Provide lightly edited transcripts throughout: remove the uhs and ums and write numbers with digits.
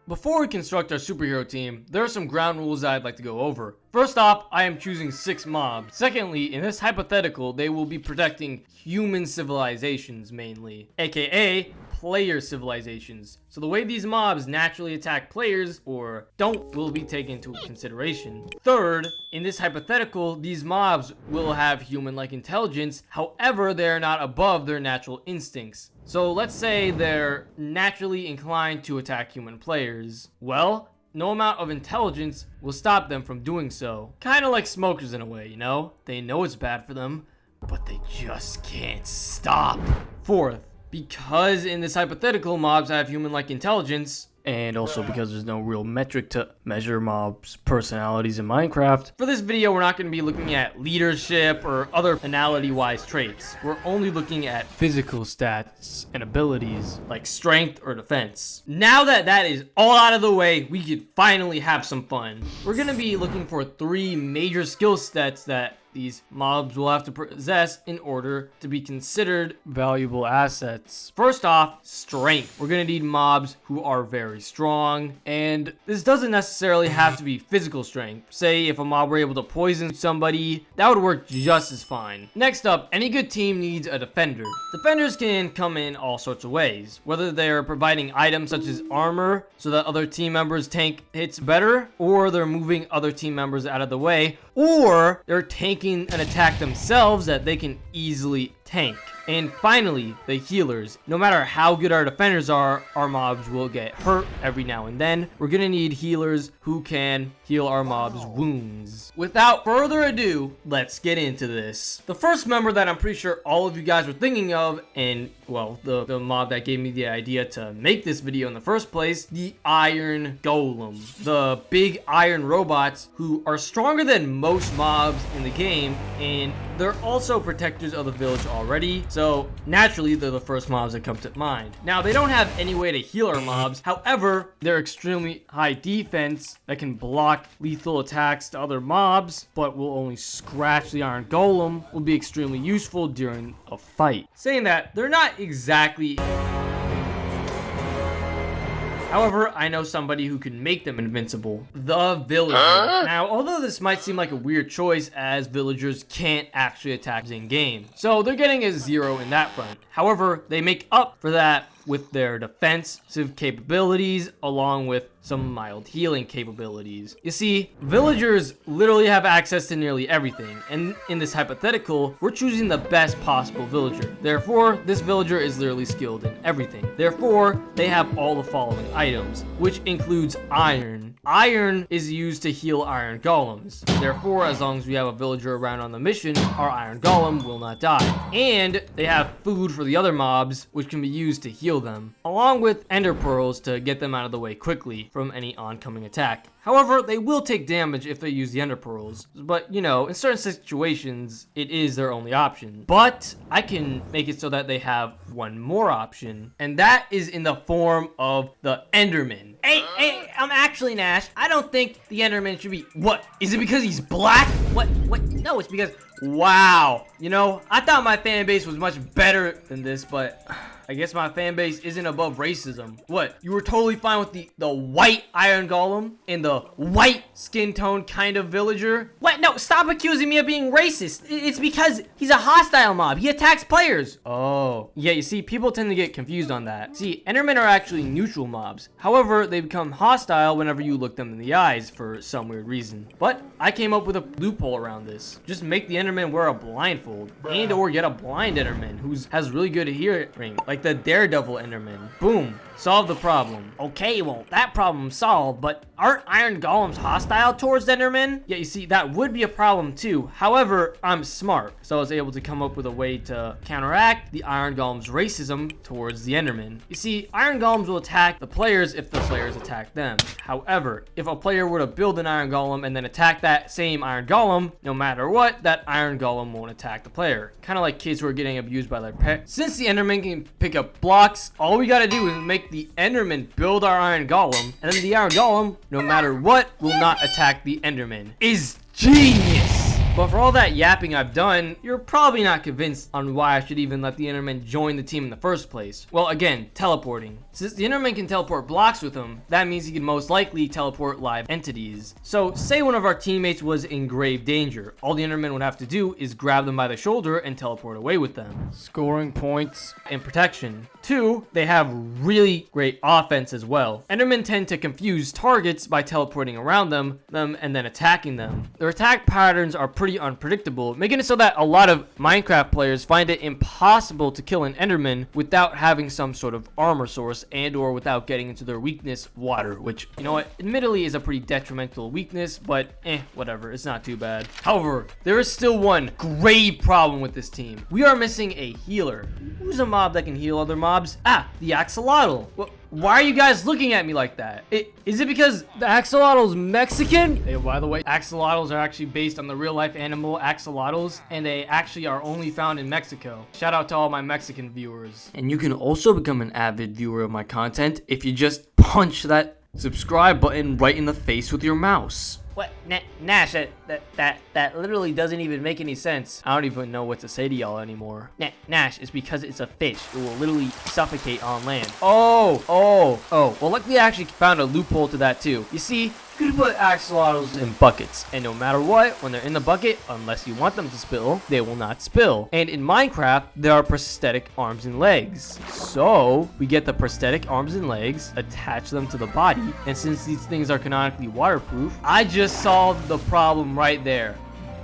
Before we construct our superhero team, there are some ground rules that I'd like to go over. First off, I am choosing 6 mobs. Secondly, in this hypothetical, they will be protecting human civilizations mainly, aka player civilizations. So the way these mobs naturally attack players or don't will be taken into consideration. Third, in this hypothetical, these mobs will have human-like intelligence, however, they are not above their natural instincts. So let's say they're naturally inclined to attack human players. Well, no amount of intelligence will stop them from doing so. Kinda like smokers in a way, you know? They know it's bad for them, but they just can't stop. Fourth, because in this hypothetical mobs have human-like intelligence, and also because there's no real metric to measure mobs' personalities in Minecraft, for this video we're not going to be looking at leadership or other personality-wise traits. We're only looking at physical stats and abilities like strength or defense. Now that that is all out of the way, we could finally have some fun. We're going to be looking for 3 major skill sets that these mobs will have to possess in order to be considered valuable assets. First off, strength. We're gonna need mobs who are very strong, and this doesn't necessarily have to be physical strength. Say if a mob were able to poison somebody, that would work just as fine. Next up, any good team needs a defender. Defenders can come in all sorts of ways, whether they're providing items such as armor so that other team members tank hits better, or they're moving other team members out of the way, or they're tanking an attack themselves that they can easily tank. And finally, the healers. No matter how good our defenders are, our mobs will get hurt every now and then. We're gonna need healers who can heal our mobs' wounds. Without further ado, let's get into this. The first member that I'm pretty sure all of you guys were thinking of, and well, the mob that gave me the idea to make this video in the first place, the Iron Golem. The big iron robots who are stronger than most mobs in the game, and they're also protectors of the village already, so naturally they're the first mobs that come to mind. Now, they don't have any way to heal our mobs, however, they're extremely high defense that can block lethal attacks to other mobs, but will only scratch the Iron Golem, will be extremely useful during a fight. Saying that, they're not exactly... However, I know somebody who can make them invincible. The villager. Now, although this might seem like a weird choice, as villagers can't actually attack in-game, so they're getting a 0 in that front. However, they make up for that with their defensive capabilities, along with some mild healing capabilities. You see, villagers literally have access to nearly everything, and in this hypothetical, we're choosing the best possible villager. Therefore, this villager is literally skilled in everything. Therefore, they have all the following items, which includes iron. Iron is used to heal iron golems. Therefore, as long as we have a villager around on the mission, our iron golem will not die. And they have food for the other mobs, which can be used to heal them, along with ender pearls to get them out of the way quickly from any oncoming attack. However, they will take damage if they use the ender pearls, but you know, in certain situations, it is their only option. But I can make it so that they have one more option, and that is in the form of the Enderman. Hey, actually, Nash, I don't think the Enderman should be... What? Is it because he's black? What? No, it's because... Wow. You know, I thought my fan base was much better than this, but... I guess my fan base isn't above racism. What? You were totally fine with the white Iron Golem and the white skin tone kind of villager? What? No, stop accusing me of being racist. It's because he's a hostile mob. He attacks players. Oh. Yeah, you see, people tend to get confused on that. See, Endermen are actually neutral mobs. However, they become hostile whenever you look them in the eyes for some weird reason. But I came up with a loophole around this. Just make the Enderman wear a blindfold, and or get a blind Enderman who has really good hearing, like the Daredevil Enderman. Boom. Solve the problem. Okay, well, that problem's solved, but aren't Iron Golems hostile towards Endermen? Yeah, you see, that would be a problem too. However, I'm smart, so I was able to come up with a way to counteract the Iron Golem's racism towards the Endermen. You see, Iron Golems will attack the players if the players attack them. However, if a player were to build an Iron Golem and then attack that same Iron Golem, no matter what, that Iron Golem won't attack the player. Kind of like kids who are getting abused by their parents. Since the Enderman can pick up blocks, all we gotta do is make the Enderman build our Iron Golem, and then the Iron Golem, no matter what, will not attack the Enderman. Is genius! But for all that yapping I've done, you're probably not convinced on why I should even let the Enderman join the team in the first place. Well, again, teleporting. Since the Enderman can teleport blocks with him, that means he can most likely teleport live entities. So say one of our teammates was in grave danger. All the Enderman would have to do is grab them by the shoulder and teleport away with them. Scoring points and protection. 2, they have really great offense as well. Endermen tend to confuse targets by teleporting around them and then attacking them. Their attack patterns are pretty unpredictable, making it so that a lot of Minecraft players find it impossible to kill an Enderman without having some sort of armor source and or without getting into their weakness, water, which, you know what, admittedly is a pretty detrimental weakness, but whatever, it's not too bad. However, there is still one grave problem with this team. We are missing a healer. Who's a mob that can heal other mobs? The axolotl. Why are you guys looking at me like that? Is it because the axolotl's Mexican? Hey, by the way, axolotls are actually based on the real life animal axolotls, and they actually are only found in Mexico. Shout out to all my Mexican viewers. And you can also become an avid viewer of my content if you just punch that subscribe button right in the face with your mouse. What? Nash, that literally doesn't even make any sense. I don't even know what to say to y'all anymore. Nash, it's because it's a fish. It will literally suffocate on land. Oh. Well, luckily I actually found a loophole to that too. You see, you can put axolotls in buckets, and no matter what, when they're in the bucket, unless you want them to spill, they will not spill. And in Minecraft, there are prosthetic arms and legs. So we get the prosthetic arms and legs, attach them to the body, and since these things are canonically waterproof, I just solved the problem right there.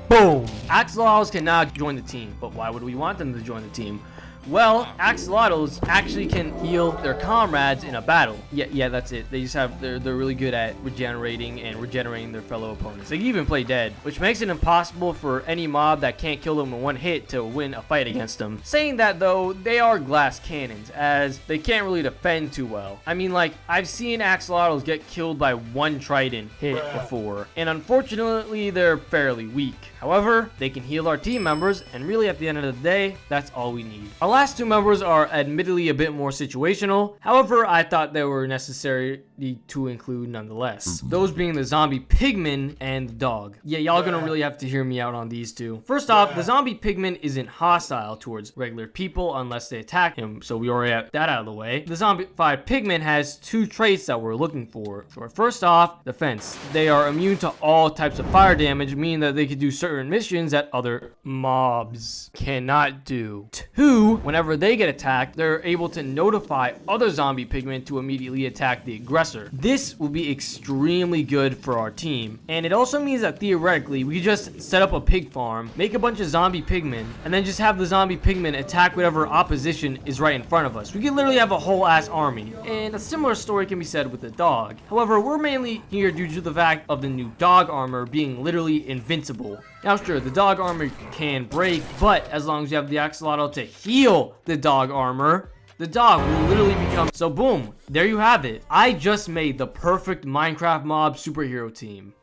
Boom! Axolotls cannot join the team, but why would we want them to join the team? Well, axolotls actually can heal their comrades in a battle. Yeah, that's it. They just they're really good at regenerating their fellow opponents. They can even play dead, which makes it impossible for any mob that can't kill them in one hit to win a fight against them. Saying that though, they are glass cannons, as they can't really defend too well. I mean, like, I've seen axolotls get killed by one trident hit before, and unfortunately, they're fairly weak. However, they can heal our team members, and really at the end of the day, that's all we need. Our last two members are admittedly a bit more situational. However, I thought they were necessary to include nonetheless. Those being the zombie pigman and the dog. Yeah, y'all gonna really have to hear me out on these two. First off, the zombie pigman isn't hostile towards regular people unless they attack him, so we already have that out of the way. The zombified pigman has two traits that we're looking for. So first off, defense. They are immune to all types of fire damage, meaning that they can do certain missions that other mobs cannot do. 2, whenever they get attacked, they're able to notify other zombie pigmen to immediately attack the aggressor. This will be extremely good for our team, and it also means that theoretically we just set up a pig farm, make a bunch of zombie pigmen, and then just have the zombie pigmen attack whatever opposition is right in front of us. We can literally have a whole ass army. And a similar story can be said with the dog. However, we're mainly here due to the fact of the new dog armor being literally invincible. Now sure, the dog armor can break, but as long as you have the axolotl to heal the dog armor, the dog will literally become... So boom, there you have it. I just made the perfect Minecraft mob superhero team.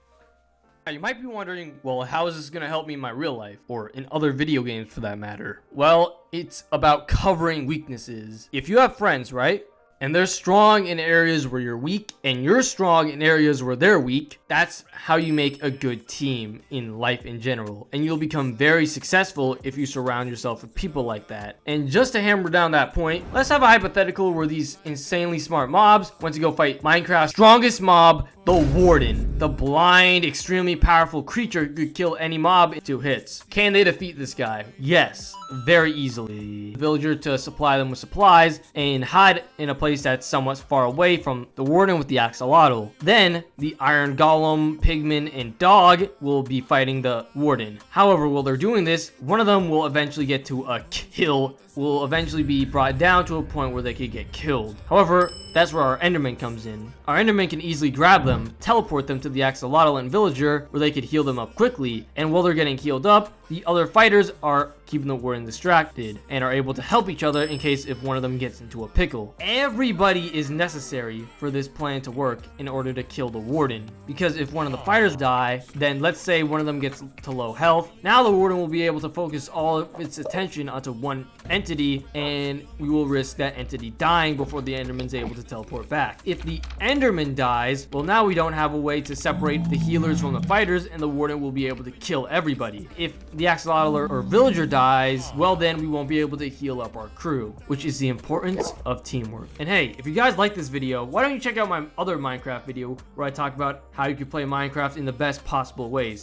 Now you might be wondering, well, how is this going to help me in my real life, or in other video games for that matter? Well, it's about covering weaknesses. If you have friends, right? And they're strong in areas where you're weak, and you're strong in areas where they're weak, that's how you make a good team in life in general. And you'll become very successful if you surround yourself with people like that. And just to hammer down that point, let's have a hypothetical where these insanely smart mobs went to go fight Minecraft's strongest mob, the Warden. The blind, extremely powerful creature could kill any mob in 2 hits. Can they defeat this guy? Yes, very easily. Villager to supply them with supplies and hide in a place that's somewhat far away from the Warden with the axolotl. Then the Iron Golem, Pigman, and Dog will be fighting the Warden. However, while they're doing this, one of them will eventually get to a kill, will eventually be brought down to a point where they could get killed. However, that's where our Enderman comes in. Our Enderman can easily grab them, teleport them to the axolotl and villager where they could heal them up quickly, and while they're getting healed up, the other fighters are keeping the Warden distracted and are able to help each other in case if one of them gets into a pickle. Everybody is necessary for this plan to work in order to kill the Warden, because if one of the fighters die, then let's say one of them gets to low health, now the Warden will be able to focus all of its attention onto one entity, and we will risk that entity dying before the Enderman's able to teleport back. If the Enderman dies, well, now we don't have a way to separate the healers from the fighters, and the Warden will be able to kill everybody. If the axolotl or villager dies, well then we won't be able to heal up our crew, which is the importance of teamwork. And hey, if you guys like this video, why don't you check out my other Minecraft video where I talk about how you can play Minecraft in the best possible ways.